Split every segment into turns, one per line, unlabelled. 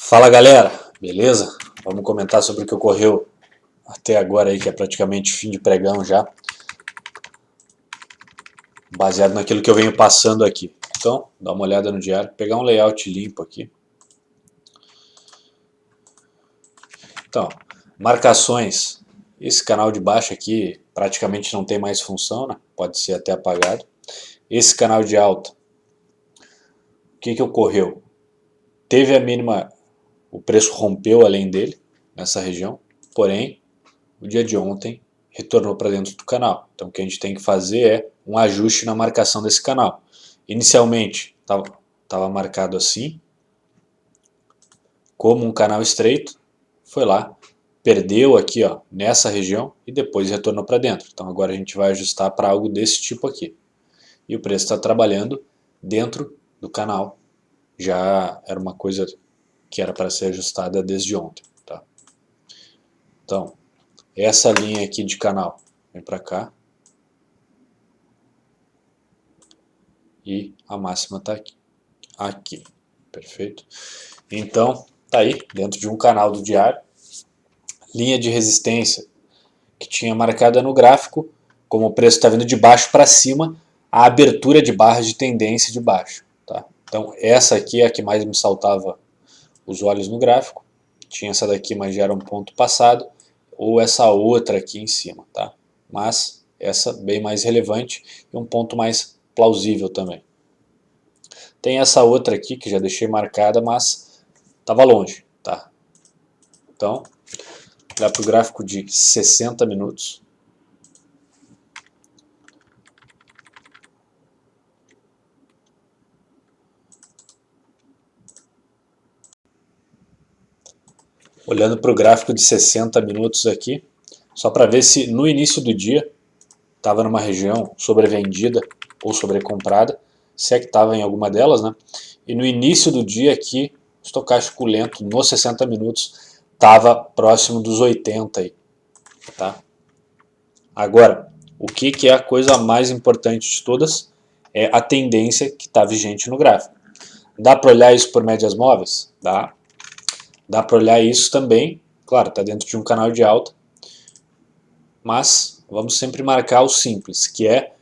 Fala galera, beleza? Vamos comentar sobre o que ocorreu até agora aí, que é praticamente fim de pregão já, baseado naquilo que eu venho passando aqui. Então, dá uma olhada no diário, pegar um layout limpo aqui. Então, marcações. Esse canal de baixo aqui praticamente não tem mais função, né? Pode ser até apagado. Esse canal de alta, o que ocorreu? Teve a mínima, o preço rompeu além dele, nessa região, porém, o dia de ontem retornou para dentro do canal. Então o que a gente tem que fazer é um ajuste na marcação desse canal. Inicialmente estava marcado assim, como um canal estreito, foi lá, perdeu aqui ó, nessa região e depois retornou para dentro. Então agora a gente vai ajustar para algo desse tipo aqui. E o preço está trabalhando dentro do canal. Já era uma coisa que era para ser ajustada desde ontem. Tá? Então, essa linha aqui de canal vem para cá. E a máxima está aqui. Perfeito? Então, tá aí, dentro de um canal do diário. Linha de resistência que tinha marcada no gráfico, como o preço está vindo de baixo para cima, a abertura de barras de tendência de baixo. Tá? Então, essa aqui é a que mais me saltava os olhos no gráfico. Tinha essa daqui, mas já era um ponto passado, ou essa outra aqui em cima. Tá? Mas essa bem mais relevante e um ponto mais plausível também. Tem essa outra aqui que já deixei marcada, mas estava longe. Tá? Então, olhar para o gráfico de 60 minutos. Olhando para o gráfico de 60 minutos aqui, só para ver se no início do dia estava numa região sobrevendida ou sobrecomprada, se é que estava em alguma delas, né? E no início do dia aqui, o estocástico lento nos 60 minutos estava próximo dos 80 aí, tá? Agora, o que é a coisa mais importante de todas? É a tendência que está vigente no gráfico. Dá para olhar isso por médias móveis? Dá. Dá para olhar isso também, claro, está dentro de um canal de alta, mas vamos sempre marcar o simples, que é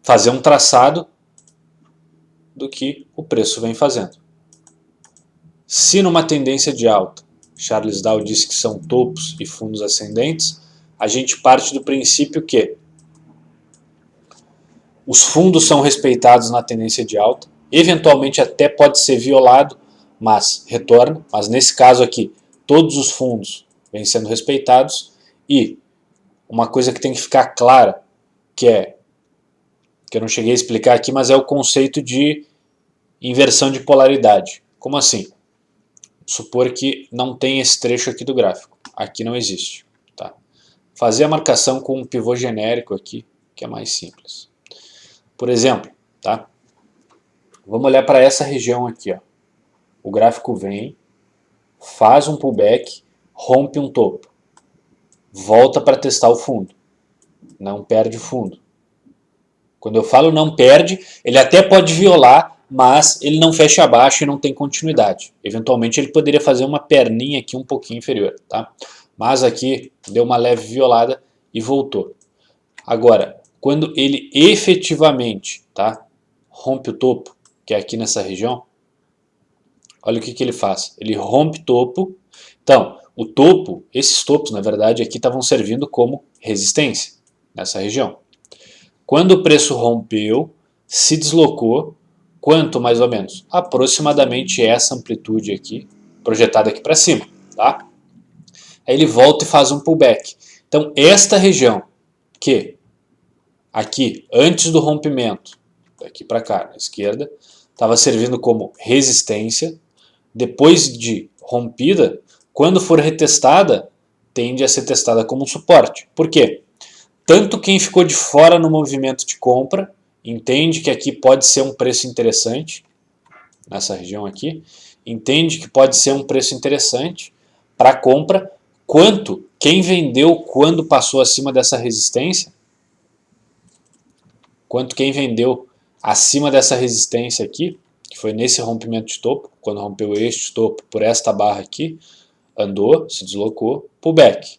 fazer um traçado do que o preço vem fazendo. Se numa tendência de alta, Charles Dow disse que são topos e fundos ascendentes, a gente parte do princípio que os fundos são respeitados na tendência de alta, eventualmente até pode ser violado, mas retorna. Mas nesse caso aqui, todos os fundos vêm sendo respeitados. E uma coisa que tem que ficar clara, que eu não cheguei a explicar aqui, mas é o conceito de inversão de polaridade. Como assim? Supor que não tem esse trecho aqui do gráfico. Aqui não existe. Tá? Fazer a marcação com um pivô genérico aqui, que é mais simples. Por exemplo, tá? Vamos olhar para essa região aqui. Ó. O gráfico vem, faz um pullback, rompe um topo. Volta para testar o fundo. Não perde o fundo. Quando eu falo não perde, ele até pode violar, mas ele não fecha abaixo e não tem continuidade. Eventualmente ele poderia fazer uma perninha aqui um pouquinho inferior. Tá? Mas aqui deu uma leve violada e voltou. Agora, quando ele efetivamente rompe o topo, que é aqui nessa região, olha o que ele faz. Ele rompe topo. Então, o topo, esses topos, na verdade, aqui estavam servindo como resistência nessa região. Quando o preço rompeu, se deslocou, quanto mais ou menos? Aproximadamente essa amplitude aqui, projetada aqui para cima. Tá? Aí ele volta e faz um pullback. Então, esta região, que aqui, antes do rompimento, daqui para cá, na esquerda, estava servindo como resistência. Depois de rompida, quando for retestada, tende a ser testada como um suporte. Por quê? Tanto quem ficou de fora no movimento de compra, entende que aqui pode ser um preço interessante, nessa região aqui, entende que pode ser um preço interessante para compra, quanto quem vendeu quando passou acima dessa resistência, quanto quem vendeu acima dessa resistência aqui, que foi nesse rompimento de topo, quando rompeu este topo por esta barra aqui, andou, se deslocou, pullback.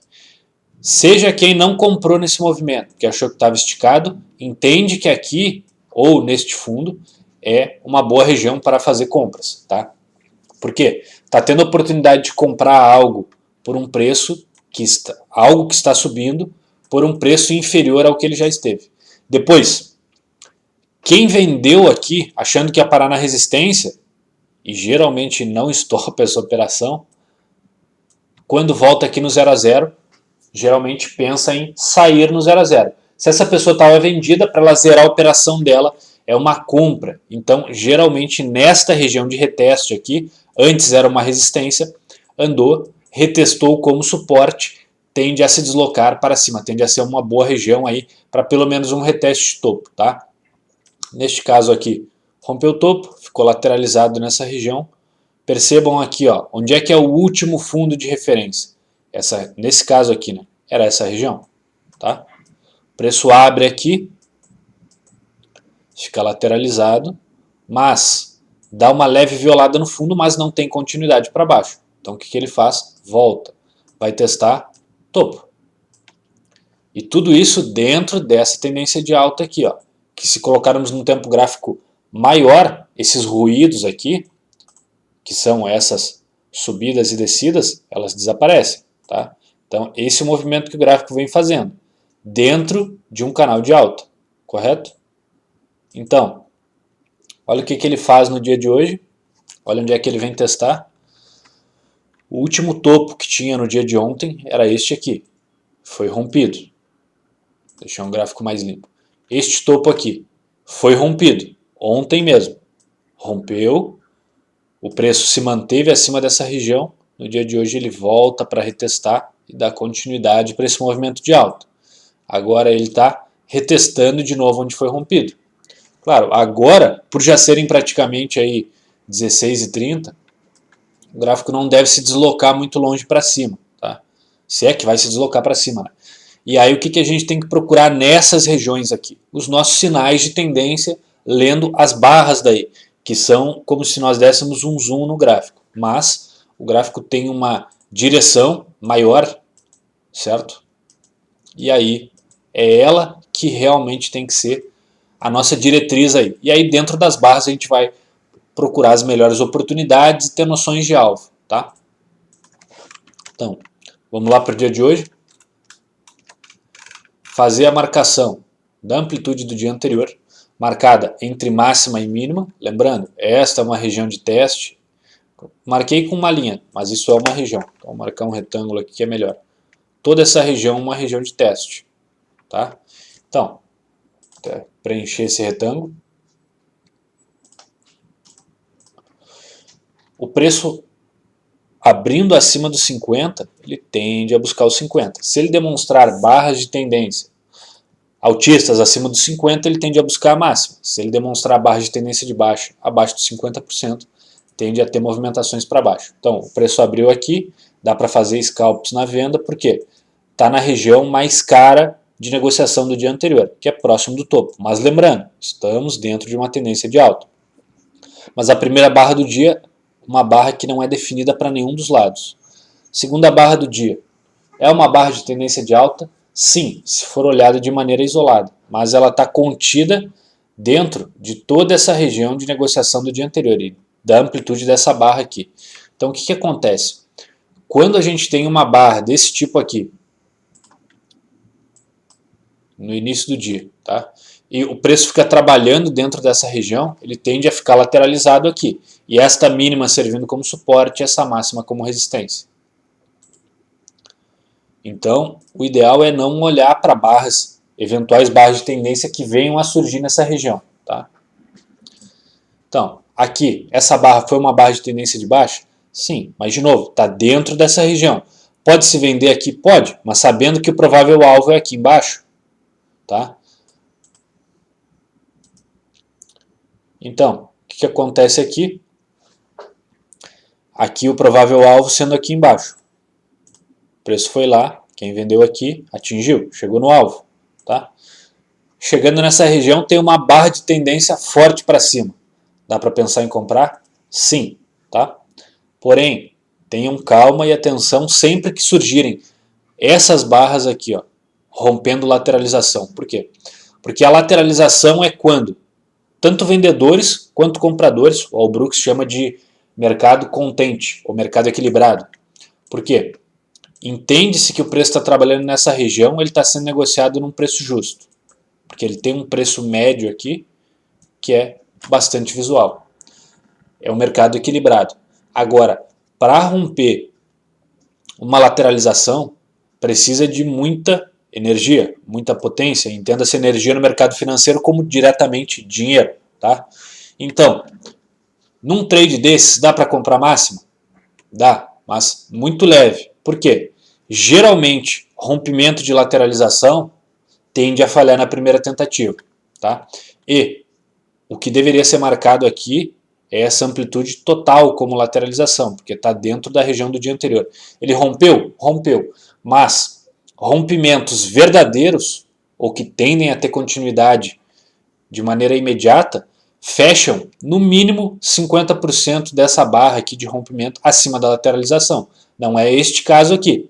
Seja quem não comprou nesse movimento, que achou que estava esticado, entende que aqui, ou neste fundo, é uma boa região para fazer compras, tá? Por quê? Está tendo a oportunidade de comprar algo por um preço, algo que está subindo, por um preço inferior ao que ele já esteve. Depois, quem vendeu aqui, achando que ia parar na resistência, e geralmente não estopa essa operação, quando volta aqui no 0 a 0, geralmente pensa em sair no 0 a 0. Se essa pessoa estava vendida, para ela zerar a operação dela, é uma compra. Então, geralmente, nesta região de reteste aqui, antes era uma resistência, andou, retestou como suporte, tende a se deslocar para cima, tende a ser uma boa região aí para pelo menos um reteste de topo, tá? Neste caso aqui, rompeu o topo, ficou lateralizado nessa região. Percebam aqui, ó, onde é que é o último fundo de referência. Nesse caso aqui, né, era essa região, tá? O preço abre aqui, fica lateralizado, mas dá uma leve violada no fundo, mas não tem continuidade para baixo. Então o que ele faz? Volta, vai testar topo. E tudo isso dentro dessa tendência de alta aqui, ó, que se colocarmos num tempo gráfico maior, esses ruídos aqui, que são essas subidas e descidas, elas desaparecem, tá? Então esse é o movimento que o gráfico vem fazendo, dentro de um canal de alta, correto? Então, olha o que ele faz no dia de hoje, olha onde é que ele vem testar. O último topo que tinha no dia de ontem era este aqui, foi rompido. Deixar um gráfico mais limpo. Este topo aqui foi rompido, ontem mesmo. Rompeu, o preço se manteve acima dessa região, no dia de hoje ele volta para retestar e dar continuidade para esse movimento de alta. Agora ele está retestando de novo onde foi rompido. Claro, agora, por já serem praticamente aí 16h30, o gráfico não deve se deslocar muito longe para cima, tá? Se é que vai se deslocar para cima, né? E aí o que a gente tem que procurar nessas regiões aqui? Os nossos sinais de tendência, lendo as barras daí, que são como se nós dessemos um zoom no gráfico. Mas o gráfico tem uma direção maior, certo? E aí é ela que realmente tem que ser a nossa diretriz aí. E aí dentro das barras a gente vai procurar as melhores oportunidades e ter noções de alvo, tá? Então, vamos lá para o dia de hoje. Fazer a marcação da amplitude do dia anterior, marcada entre máxima e mínima. Lembrando, esta é uma região de teste. Marquei com uma linha, mas isso é uma região. Então, vou marcar um retângulo aqui que é melhor. Toda essa região é uma região de teste, tá? Então, preencher esse retângulo. O preço abrindo acima dos 50, ele tende a buscar os 50. Se ele demonstrar barras de tendência altistas acima dos 50, ele tende a buscar a máxima. Se ele demonstrar barras de tendência de baixa abaixo dos 50%, tende a ter movimentações para baixo. Então, o preço abriu aqui, dá para fazer scalps na venda, porque está na região mais cara de negociação do dia anterior, que é próximo do topo. Mas lembrando, estamos dentro de uma tendência de alta. Mas a primeira barra do dia, uma barra que não é definida para nenhum dos lados. Segunda barra do dia, é uma barra de tendência de alta? Sim, se for olhada de maneira isolada, mas ela está contida dentro de toda essa região de negociação do dia anterior e da amplitude dessa barra aqui. Então o que acontece? Quando a gente tem uma barra desse tipo aqui, no início do dia, tá? E o preço fica trabalhando dentro dessa região, ele tende a ficar lateralizado aqui. E esta mínima servindo como suporte e essa máxima como resistência. Então, o ideal é não olhar para barras, eventuais barras de tendência que venham a surgir nessa região, tá? Então, aqui, essa barra foi uma barra de tendência de baixa? Sim, mas de novo, está dentro dessa região. Pode se vender aqui? Pode, mas sabendo que o provável alvo é aqui embaixo, tá? Então, o que acontece aqui? Aqui o provável alvo sendo aqui embaixo. O preço foi lá, quem vendeu aqui atingiu, chegou no alvo, tá? Chegando nessa região tem uma barra de tendência forte para cima. Dá para pensar em comprar? Sim, tá? Porém, tenham calma e atenção sempre que surgirem essas barras aqui, ó, rompendo lateralização. Por quê? Porque a lateralização é quando tanto vendedores quanto compradores, o Brooks chama de mercado contente, ou mercado equilibrado. Por quê? Entende-se que o preço está trabalhando nessa região, ele está sendo negociado num preço justo. Porque ele tem um preço médio aqui, que é bastante visual. É um mercado equilibrado. Agora, para romper uma lateralização, precisa de muita energia, muita potência. Entenda-se energia no mercado financeiro como diretamente dinheiro. Tá? Então, num trade desses, dá para comprar máxima? Dá, mas muito leve. Por quê? Geralmente, rompimento de lateralização tende a falhar na primeira tentativa. Tá? E o que deveria ser marcado aqui é essa amplitude total como lateralização, porque está dentro da região do dia anterior. Ele rompeu? Rompeu. Mas rompimentos verdadeiros, ou que tendem a ter continuidade de maneira imediata, fecham no mínimo 50% dessa barra aqui de rompimento acima da lateralização. Não é este caso aqui.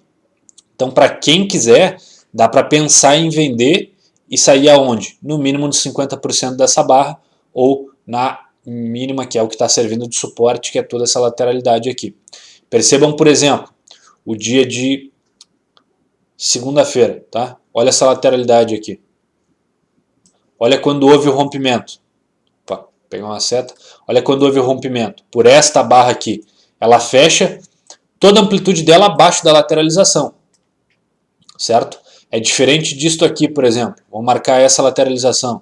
Então, para quem quiser, dá para pensar em vender e sair aonde? No mínimo de 50% dessa barra, ou na mínima, que é o que está servindo de suporte, que é toda essa lateralidade aqui. Percebam, por exemplo, o dia de segunda-feira, tá? Olha essa lateralidade aqui. Olha quando houve o rompimento. Opa, pegar uma seta. Olha quando houve o rompimento. Por esta barra aqui, ela fecha toda a amplitude dela abaixo da lateralização. Certo? É diferente disto aqui, por exemplo. Vou marcar essa lateralização.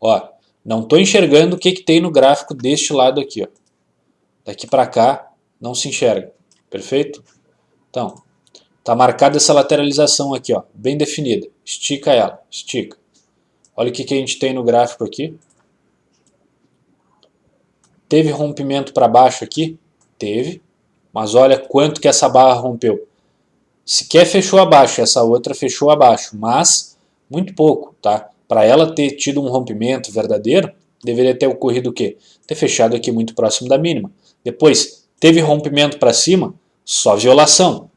Ó, não estou enxergando o que tem no gráfico deste lado aqui. Ó. Daqui para cá não se enxerga. Perfeito? Então, está marcada essa lateralização aqui, ó, bem definida. Estica ela, estica. Olha o que a gente tem no gráfico aqui. Teve rompimento para baixo aqui? Teve. Mas olha quanto que essa barra rompeu. Sequer fechou abaixo, essa outra fechou abaixo, mas muito pouco, tá? Para ela ter tido um rompimento verdadeiro, deveria ter ocorrido o quê? Ter fechado aqui muito próximo da mínima. Depois, teve rompimento para cima, só violação.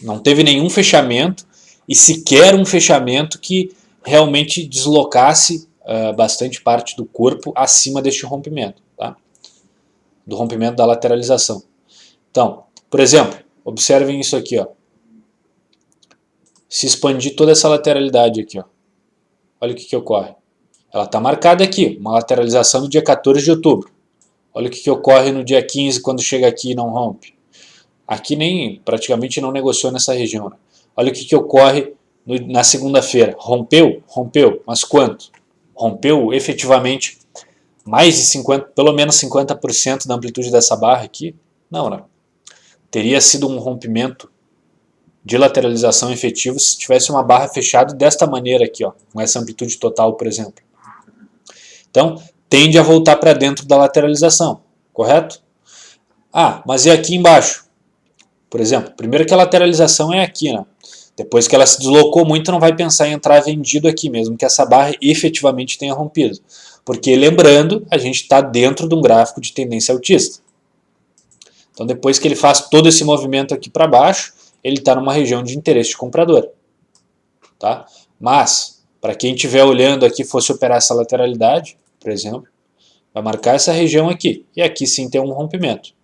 Não teve nenhum fechamento e sequer um fechamento que realmente deslocasse bastante parte do corpo acima deste rompimento, tá? Do rompimento da lateralização. Então, por exemplo, observem isso aqui, ó. Se expandir toda essa lateralidade aqui, ó. Olha o que ocorre. Ela está marcada aqui, uma lateralização no dia 14 de outubro. Olha o que ocorre no dia 15 quando chega aqui e não rompe. Aqui nem praticamente não negociou nessa região. Né? Olha o que ocorre na segunda-feira. Rompeu? Rompeu. Mas quanto? Rompeu efetivamente mais de 50%, pelo menos 50% da amplitude dessa barra aqui? Não, né? Teria sido um rompimento de lateralização efetivo se tivesse uma barra fechada desta maneira aqui, ó, com essa amplitude total, por exemplo. Então, tende a voltar para dentro da lateralização, correto? Ah, mas e aqui embaixo? Por exemplo, primeiro que a lateralização é aqui, né? Depois que ela se deslocou muito, não vai pensar em entrar vendido aqui, mesmo que essa barra efetivamente tenha rompido. Porque, lembrando, a gente está dentro de um gráfico de tendência altista. Então, depois que ele faz todo esse movimento aqui para baixo, ele está numa região de interesse de comprador. Tá? Mas, para quem estiver olhando aqui e fosse operar essa lateralidade, por exemplo, vai marcar essa região aqui. E aqui sim tem um rompimento.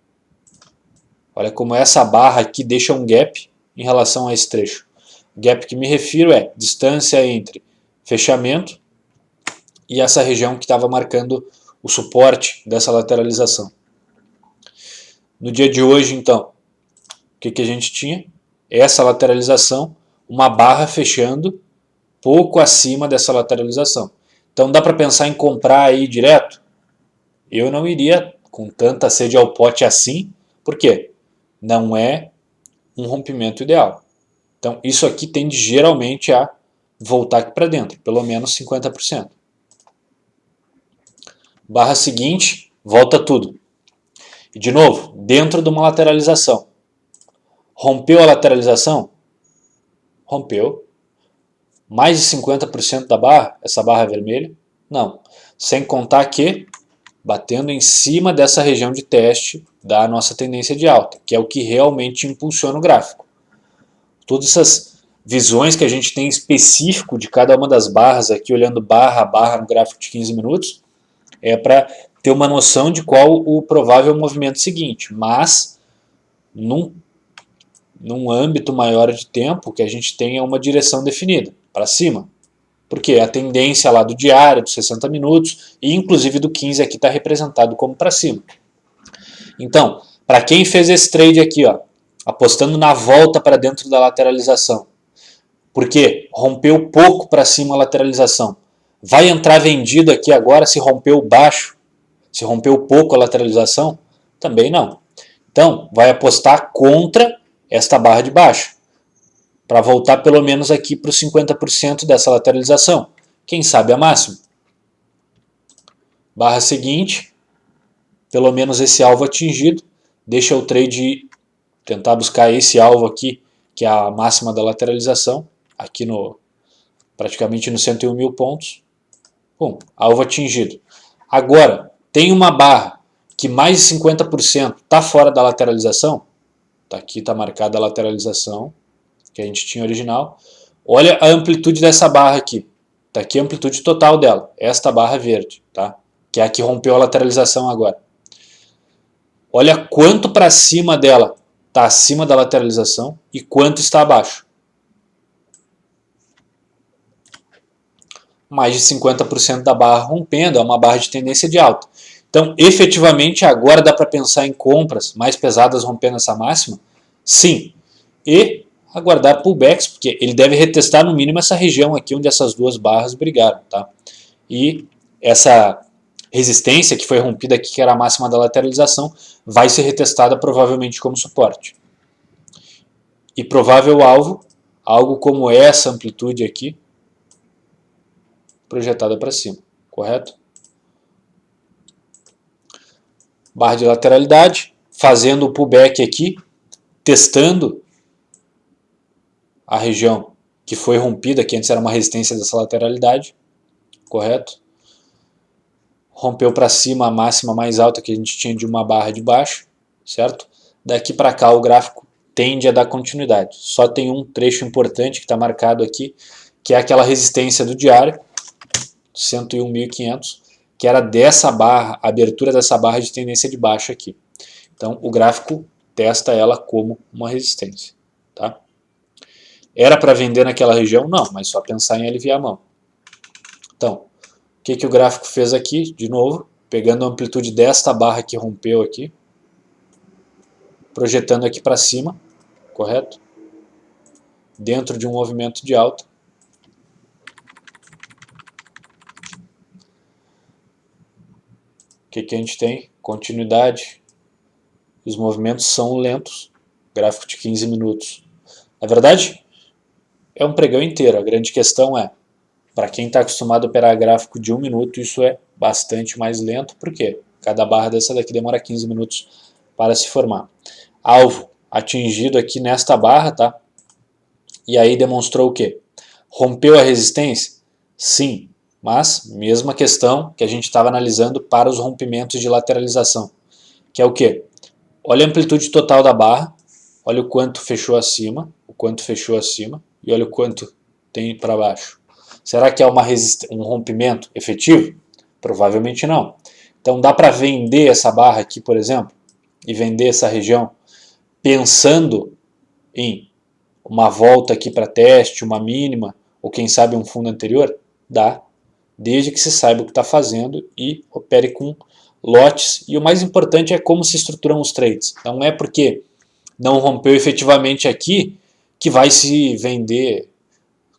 Olha como essa barra aqui deixa um gap em relação a esse trecho. O gap que me refiro é distância entre fechamento e essa região que estava marcando o suporte dessa lateralização. No dia de hoje, então, o que a gente tinha? Essa lateralização, uma barra fechando pouco acima dessa lateralização. Então dá para pensar em comprar aí direto? Eu não iria com tanta sede ao pote assim, por quê? Não é um rompimento ideal. Então isso aqui tende geralmente a voltar aqui para dentro, pelo menos 50%. Barra seguinte, volta tudo. E de novo, dentro de uma lateralização. Rompeu a lateralização? Rompeu. Mais de 50% da barra, essa barra vermelha? Não. Sem contar que batendo em cima dessa região de teste da nossa tendência de alta, que é o que realmente impulsiona o gráfico. Todas essas visões que a gente tem específico de cada uma das barras aqui, olhando barra a barra no gráfico de 15 minutos, é para ter uma noção de qual o provável movimento seguinte, mas num âmbito maior de tempo que a gente tenha uma direção definida, para cima. Porque a tendência lá do diário, dos 60 minutos, e inclusive do 15 aqui está representado como para cima. Então, para quem fez esse trade aqui, ó, apostando na volta para dentro da lateralização, porque rompeu pouco para cima a lateralização, vai entrar vendido aqui agora se rompeu baixo, se rompeu pouco a lateralização? Também não. Então, vai apostar contra esta barra de baixo, para voltar pelo menos aqui para os 50% dessa lateralização. Quem sabe a máxima. Barra seguinte, pelo menos esse alvo atingido, deixa o trade tentar buscar esse alvo aqui, que é a máxima da lateralização, aqui praticamente no 101 mil pontos. Bom, alvo atingido. Agora, tem uma barra que mais de 50% está fora da lateralização. Aqui está marcada a lateralização que a gente tinha original. Olha a amplitude dessa barra aqui. Está aqui a amplitude total dela. Esta barra verde, tá? Que é a que rompeu a lateralização agora. Olha quanto para cima dela está acima da lateralização e quanto está abaixo. Mais de 50% da barra rompendo, é uma barra de tendência de alta. Então, efetivamente, agora dá para pensar em compras mais pesadas rompendo essa máxima? Sim. E aguardar pullbacks, porque ele deve retestar no mínimo essa região aqui onde essas duas barras brigaram. Tá? E essa resistência que foi rompida aqui, que era a máxima da lateralização, vai ser retestada provavelmente como suporte. E provável alvo, algo como essa amplitude aqui, projetada para cima, correto? Barra de lateralidade, fazendo o pullback aqui, testando a região que foi rompida, que antes era uma resistência dessa lateralidade, correto? Rompeu para cima a máxima mais alta que a gente tinha de uma barra de baixo, certo? Daqui para cá o gráfico tende a dar continuidade. Só tem um trecho importante que está marcado aqui, que é aquela resistência do diário, 101.500, que era dessa barra, a abertura dessa barra de tendência de baixa aqui. Então o gráfico testa ela como uma resistência. Tá? Era para vender naquela região? Não, mas só pensar em aliviar a mão. Então, o que o gráfico fez aqui? De novo, pegando a amplitude desta barra que rompeu aqui, projetando aqui para cima, correto? Dentro de um movimento de alta. O que a gente tem? Continuidade. Os movimentos são lentos. Gráfico de 15 minutos. Na verdade, é um pregão inteiro. A grande questão é, para quem está acostumado a operar gráfico de 1 minuto, isso é bastante mais lento. Por quê? Cada barra dessa daqui demora 15 minutos para se formar. Alvo atingido aqui nesta barra, tá? E aí demonstrou o quê? Rompeu a resistência? Sim, mas mesma questão que a gente estava analisando para os rompimentos de lateralização, que é o quê? Olha a amplitude total da barra, olha o quanto fechou acima, e olha o quanto tem para baixo. Será que é um rompimento efetivo? Provavelmente não. Então dá para vender essa barra aqui, por exemplo, e vender essa região pensando em uma volta aqui para teste, uma mínima, ou quem sabe um fundo anterior? Dá, desde que se saiba o que está fazendo e opere com lotes. E o mais importante é como se estruturam os trades. Não é porque não rompeu efetivamente aqui que vai se vender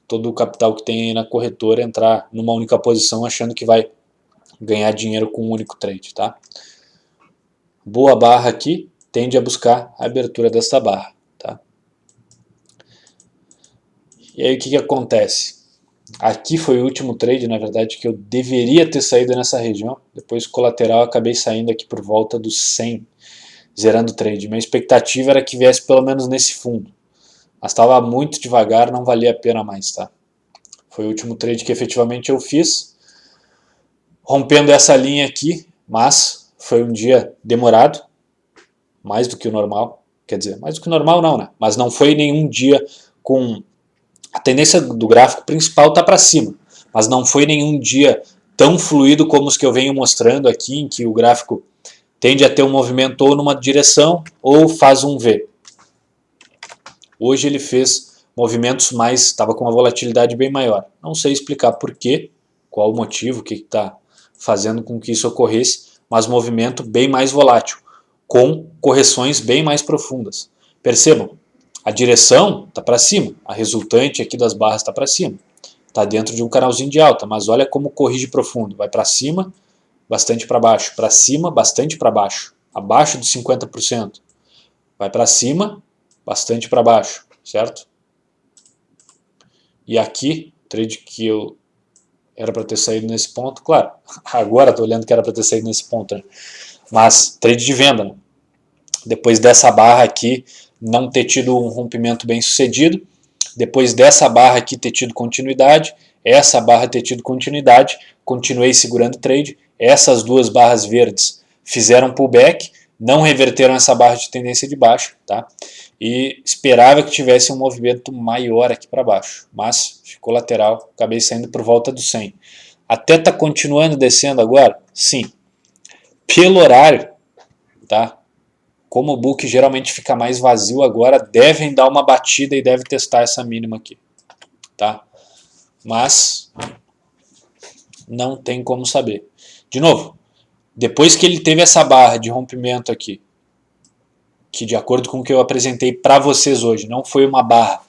todo o capital que tem aí na corretora, entrar numa única posição achando que vai ganhar dinheiro com um único trade. Tá? Boa barra aqui tende a buscar a abertura dessa barra. Tá? E aí o que acontece? Aqui foi o último trade, na verdade, que eu deveria ter saído nessa região. Depois colateral acabei saindo aqui por volta dos 100, zerando o trade. Minha expectativa era que viesse pelo menos nesse fundo. Mas estava muito devagar, não valia a pena mais. Tá? Foi o último trade que efetivamente eu fiz. Rompendo essa linha aqui, mas foi um dia demorado, mais do que o normal. Quer dizer, mais do que o normal não, né? Mas não foi nenhum dia com... A tendência do gráfico principal está para cima, mas não foi nenhum dia tão fluido como os que eu venho mostrando aqui, em que o gráfico tende a ter um movimento ou numa direção ou faz um V. Hoje ele fez movimentos mais... estava com uma volatilidade bem maior. Não sei explicar por quê, qual o motivo, o que está fazendo com que isso ocorresse, mas movimento bem mais volátil, com correções bem mais profundas. Percebam, a direção está para cima, a resultante aqui das barras está para cima. Está dentro de um canalzinho de alta, mas olha como corrige profundo. Vai para cima, bastante para baixo. Para cima, bastante para baixo. Abaixo dos 50%. Vai para cima, bastante para baixo, certo? E aqui, trade que eu era para ter saído nesse ponto, claro, agora estou olhando que era para ter saído nesse ponto, né? Mas trade de venda, né? Depois dessa barra aqui não ter tido um rompimento bem sucedido, depois dessa barra aqui ter tido continuidade, essa barra ter tido continuidade, continuei segurando o trade, essas duas barras verdes fizeram pullback, não reverteram essa barra de tendência de baixa, tá? E esperava que tivesse um movimento maior aqui para baixo, mas ficou lateral, acabei saindo por volta do 100. Até tá continuando descendo agora? Sim. Pelo horário, tá? Como o book geralmente fica mais vazio agora, devem dar uma batida e deve testar essa mínima aqui, tá? Mas não tem como saber. De novo, depois que ele teve essa barra de rompimento aqui, que de acordo com o que eu apresentei para vocês hoje, não foi uma barra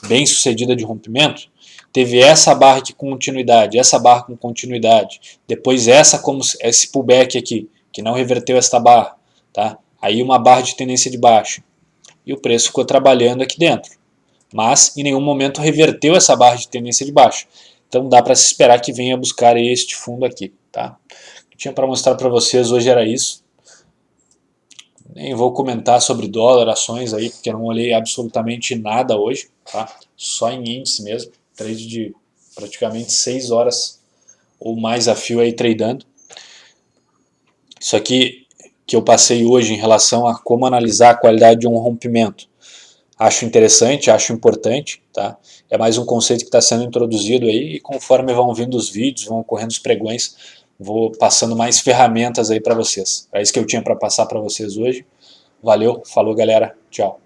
bem sucedida de rompimento, teve essa barra aqui com continuidade, essa barra com continuidade, depois essa como esse pullback aqui, que não reverteu esta barra, tá? Aí uma barra de tendência de baixa. E o preço ficou trabalhando aqui dentro. Mas em nenhum momento reverteu essa barra de tendência de baixa. Então dá para se esperar que venha buscar este fundo aqui. Tá? O que tinha para mostrar para vocês hoje era isso. Nem vou comentar sobre dólar, ações aí, porque eu não olhei absolutamente nada hoje. Tá? Só em índice mesmo. Trade de praticamente 6 horas ou mais a fio aí tradando. Isso aqui que eu passei hoje em relação a como analisar a qualidade de um rompimento. Acho interessante, acho importante, tá? É mais um conceito que está sendo introduzido aí e conforme vão vindo os vídeos, vão ocorrendo os pregões, vou passando mais ferramentas aí para vocês. É isso que eu tinha para passar para vocês hoje. Valeu, falou galera, tchau.